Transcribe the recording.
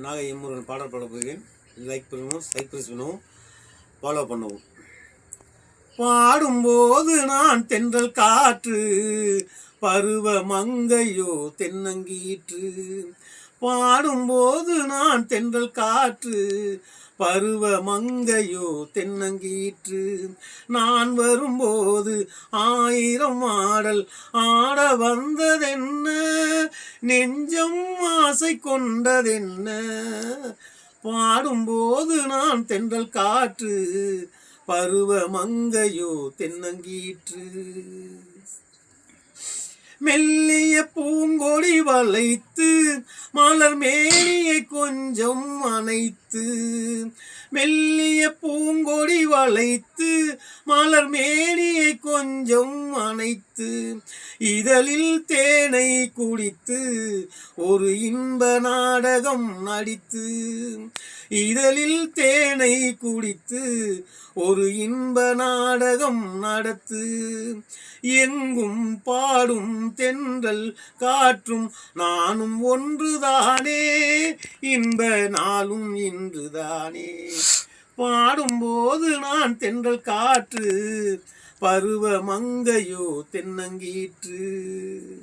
நாகை எம்முருகன் பாடல் பாட போகிறேன். லைக் பண்ணவும், சப்ஸ்கிரைப் பண்ணவும், ஃபாலோ பண்ணவும். பாடும்போது நான் தென்றல் காற்று, பருவ மங்கையோ தென்னங்கீற்று. பாடும்போது நான் தென்றல் காற்று, பருவ மங்கையோ தென்னங்கீற்று. நான் வரும்போது ஆயிரம் ஆடல் ஆட வந்ததென்ன, நெஞ்சம் ஆசை கொண்டதென்ன. பாடும்போது நான் தென்றல் காற்று, பருவ மங்கையோ தென்னங்கீற்று. மெல்லிய பூங்கொடி வளைத்து மலர் மேனியை கொஞ்சம் அணைத்து, மெல்லிய பூங்கொடி வளைத்து மலர் மேனியை கொஞ்சம் அணைத்து, இதழில் தேனை குடித்து ஒரு இன்ப நாடகம் நடித்து, இதழில் தேனை குடித்து ஒரு இன்ப நாடகம் நடத்து. எங்கும் பாடும் தென்றல் காற்றும் நானும் ஒன்றுதானே, இன்ப நாளும் இன்றுதானே. பாடும்போது நான் தென்றல் காற்று, பருவ மங்கையோ தென்னங்கீற்று.